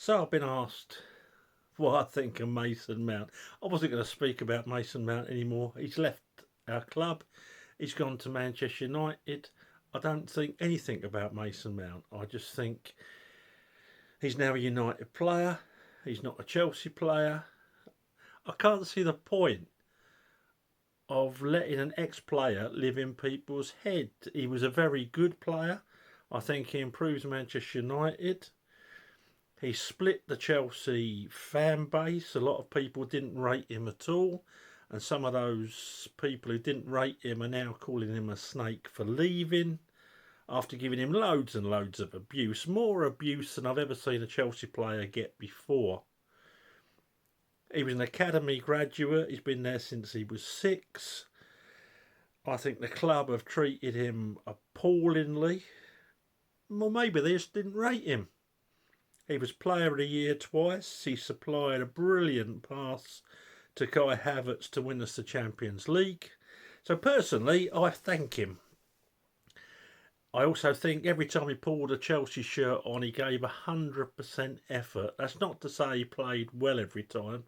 So I've been asked what I think of Mason Mount. I wasn't going to speak about Mason Mount anymore. He's left our club. He's gone to Manchester United. I don't think anything about Mason Mount. I just think he's now a United player. He's not a Chelsea player. I can't see the point of letting an ex-player live in people's head. He was a very good player. I think he improves Manchester United. He split the Chelsea fan base. A lot of people didn't rate him at all. And some of those people who didn't rate him are now calling him a snake for leaving after giving him loads and loads of abuse. More abuse than I've ever seen a Chelsea player get before. He was an academy graduate. He's been there since he was 6. I think the club have treated him appallingly. Well, maybe they just didn't rate him. He was Player of the Year twice. He supplied a brilliant pass to Kai Havertz to win us the Champions League. So personally, I thank him. I also think every time he pulled a Chelsea shirt on, he gave 100% effort. That's not to say he played well every time.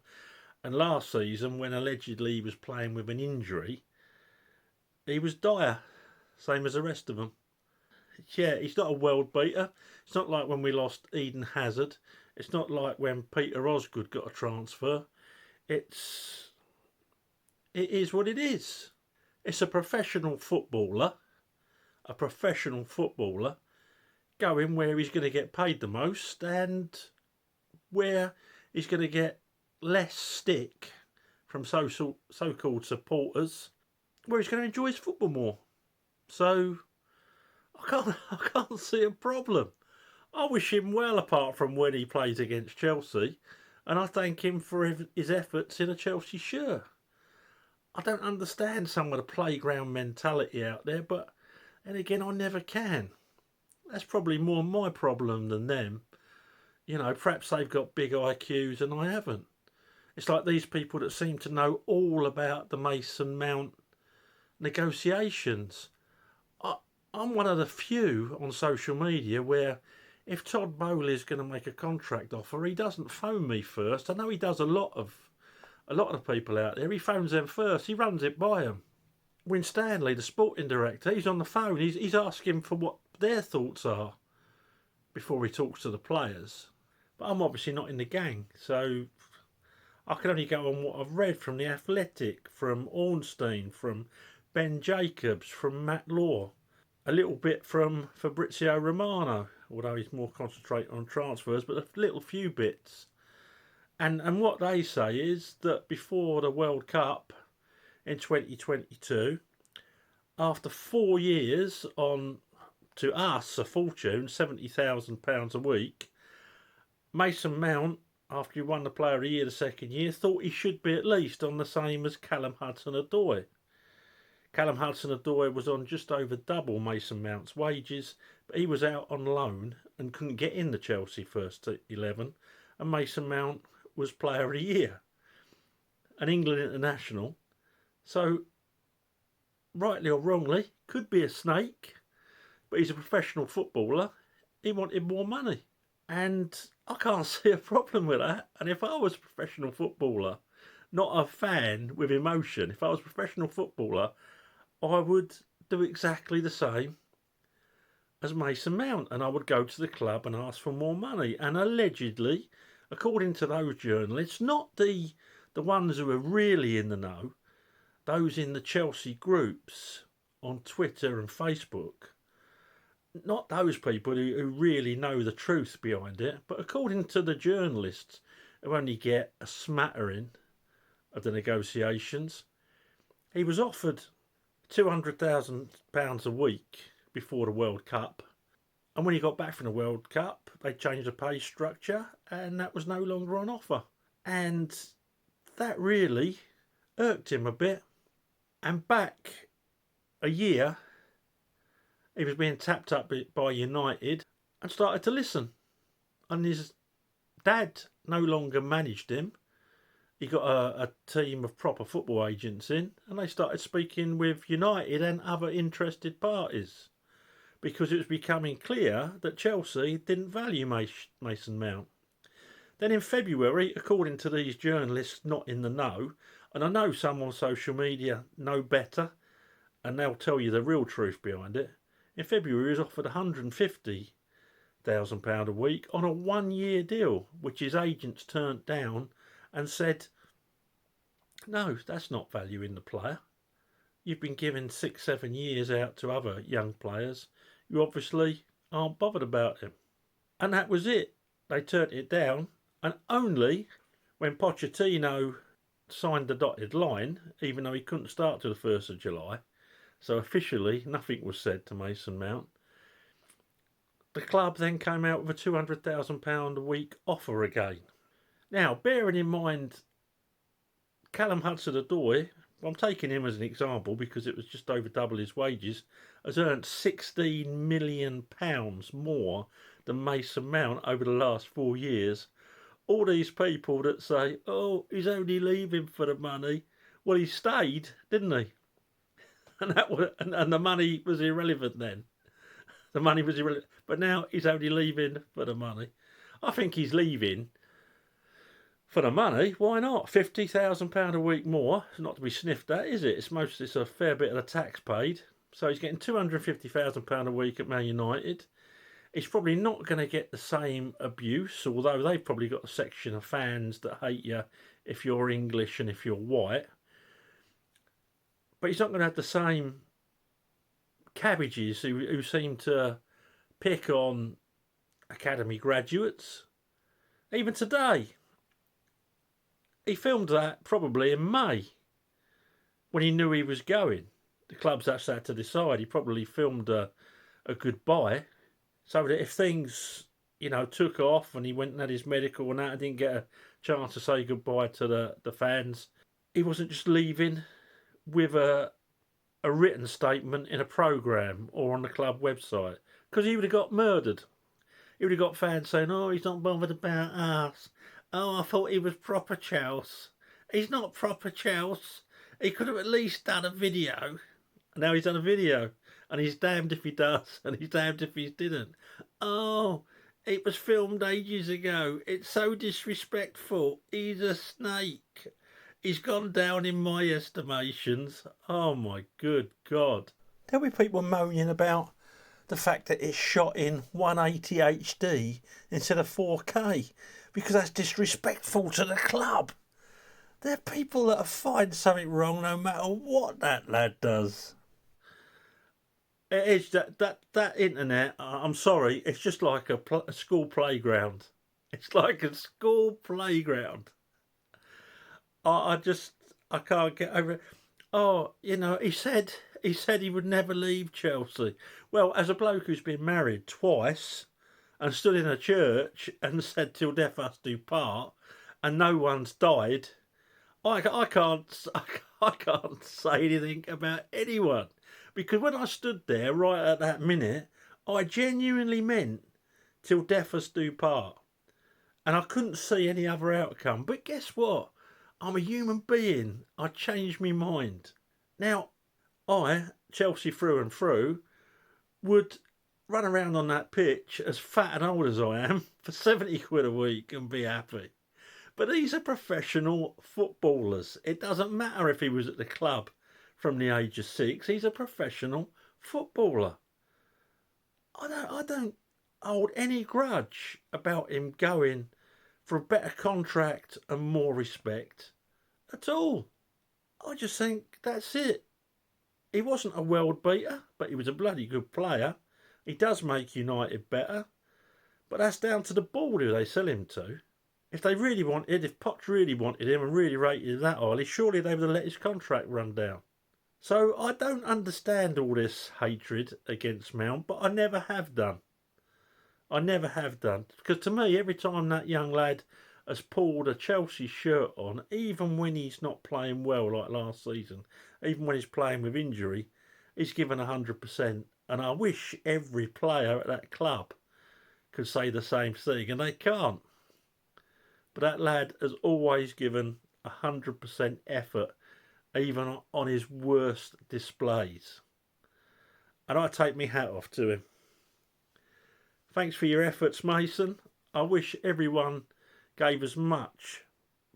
And last season, when allegedly he was playing with an injury, he was dire, same as the rest of them. Yeah, he's not a world beater. It's not like when we lost Eden Hazard. It's not like when Peter Osgood got a transfer. It is what it is. It's a professional footballer going where he's going to get paid the most and where he's going to get less stick from so-called supporters, where he's going to enjoy his football more. So I can't see a problem. I wish him well apart from when he plays against Chelsea, and I thank him for his efforts in a Chelsea shirt. I don't understand some of the playground mentality out there, but then again, I never can. That's probably more my problem than them. You know, perhaps they've got big IQs and I haven't. It's like these people that seem to know all about the Mason Mount negotiations. I'm one of the few on social media where if Todd Bowley is going to make a contract offer, he doesn't phone me first. I know he does a lot of the people out there. He phones them first. He runs it by them. Win Stanley, the sporting director, he's on the phone. He's asking for what their thoughts are before he talks to the players. But I'm obviously not in the gang, so I can only go on what I've read from The Athletic, from Ornstein, from Ben Jacobs, from Matt Law, a little bit from Fabrizio Romano, although he's more concentrated on transfers, but a little few bits. And what they say is that before the World Cup in 2022, after 4 years on, to us, a fortune, £70,000 a week, Mason Mount, after he won the Player of the Year the second year, thought he should be at least on the same as Callum Hudson-Odoi. Callum Hudson-Odoi was on just over double Mason Mount's wages, but he was out on loan and couldn't get in the Chelsea first 11, and Mason Mount was Player of the Year, an England international. So, rightly or wrongly, could be a snake, but he's a professional footballer. He wanted more money. And I can't see a problem with that. And if I was a professional footballer, not a fan with emotion, if I was a professional footballer, I would do exactly the same as Mason Mount. And I would go to the club and ask for more money. And allegedly, according to those journalists, not the ones who are really in the know, those in the Chelsea groups on Twitter and Facebook, not those people who really know the truth behind it, but according to the journalists who only get a smattering of the negotiations, he was offered £200,000 a week before the World Cup. And when he got back from the World Cup, they changed the pay structure and that was no longer on offer. And that really irked him a bit. And back a year, he was being tapped up by United and started to listen. And his dad no longer managed him. He got a team of proper football agents in and they started speaking with United and other interested parties because it was becoming clear that Chelsea didn't value Mason Mount. Then in February, according to these journalists not in the know, and I know some on social media know better, and they'll tell you the real truth behind it. In February, he was offered £150,000 a week on a 1-year deal, which his agents turned down and said, no, that's not valuing the player. You've been giving 6-7 years out to other young players. You obviously aren't bothered about him. And that was it. They turned it down, and only when Pochettino signed the dotted line, even though he couldn't start till the 1st of July, so officially nothing was said to Mason Mount, the club then came out with a £200,000 a week offer again. Now, bearing in mind, Callum Hudson-Odoi, I'm taking him as an example because it was just over double his wages, has earned £16 million more than Mason Mount over the last 4 years. All these people that say, oh, he's only leaving for the money. Well, he stayed, didn't he? And the money was irrelevant then. The money was irrelevant. But now he's only leaving for the money. I think he's leaving for the money. Why not? £50,000 a week more. It's not to be sniffed at, is it? It's a fair bit of the tax paid. So he's getting £250,000 a week at Man United. He's probably not going to get the same abuse, although they've probably got a section of fans that hate you if you're English and if you're white. But he's not going to have the same Cabbages who seem to pick on academy graduates. Even today, he filmed that probably in May when he knew he was going. The club's actually had to decide. He probably filmed a goodbye so that if things, took off and he went and had his medical and that and didn't get a chance to say goodbye to the fans, he wasn't just leaving with a written statement in a programme or on the club website, because he would have got murdered. He would have got fans saying, oh, he's not bothered about us. Oh, I thought he was proper Chelsea. He's not proper Chelsea. He could have at least done a video. Now he's done a video, and he's damned if he does, and he's damned if he didn't. Oh, it was filmed ages ago. It's so disrespectful. He's a snake. He's gone down in my estimations. Oh my good God. There'll be people moaning about the fact that it's shot in 180 HD instead of 4K because that's disrespectful to the club. There are people that find something wrong no matter what that lad does. It is that internet, I'm sorry, it's just like a school playground. It's like a school playground. I can't get over it. Oh, he said he would never leave Chelsea. Well, as a bloke who's been married twice and stood in a church and said till death us do part, and no one's died, I can't say anything about anyone, because when I stood there right at that minute, I genuinely meant till death us do part, and I couldn't see any other outcome. But guess what? I'm a human being. I changed my mind. Now, I, Chelsea through and through, would run around on that pitch as fat and old as I am for 70 quid a week and be happy. But these are professional footballers. It doesn't matter if he was at the club from the age of 6. He's a professional footballer. I don't hold any grudge about him going for a better contract and more respect at all. I just think that's it. He wasn't a world beater, but he was a bloody good player. He does make United better, but that's down to the board who they sell him to. If Poch really wanted him and really rated him that highly, surely they would have let his contract run down. So I don't understand all this hatred against Mount, but I never have done. I never have done. Because to me, every time that young lad has pulled a Chelsea shirt on, even when he's not playing well like last season, even when he's playing with injury, he's given 100%. And I wish every player at that club could say the same thing, and they can't. But that lad has always given 100% effort, even on his worst displays. And I take my hat off to him. Thanks for your efforts, Mason. I wish everyone gave as much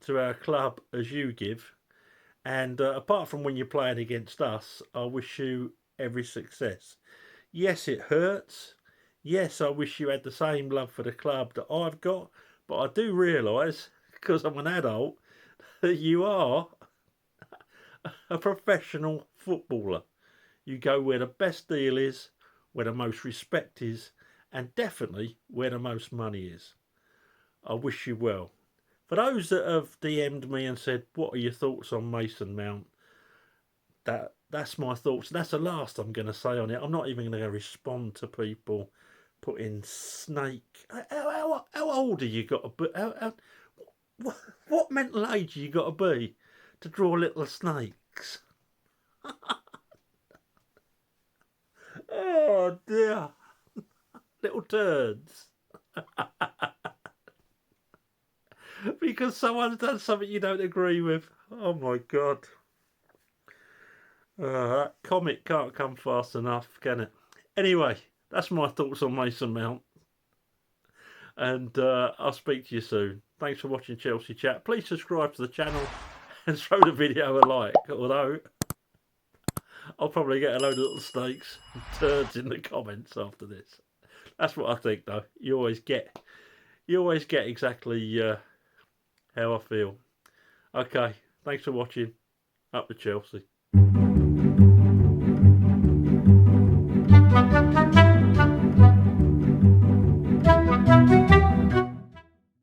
to our club as you give. And apart from when you're playing against us, I wish you every success. Yes, it hurts. Yes, I wish you had the same love for the club that I've got. But I do realise, because I'm an adult, that you are a professional footballer. You go where the best deal is, where the most respect is, and definitely where the most money is. I wish you well. For those that have DM'd me and said, "What are your thoughts on Mason Mount?" That's my thoughts. That's the last I'm going to say on it. I'm not even going to respond to people putting snake. How old are you got to be? What mental age you got to be to draw little snakes? Oh dear, little turds. Because someone's done something you don't agree with. Oh my god. That comic can't come fast enough, can it? Anyway, that's my thoughts on Mason Mount. And I'll speak to you soon. Thanks for watching Chelsea Chat. Please subscribe to the channel and throw the video a like. Although I'll probably get a load of little snakes and turds in the comments after this. That's what I think, though. You always get exactly how I feel. Okay, thanks for watching. Up to Chelsea.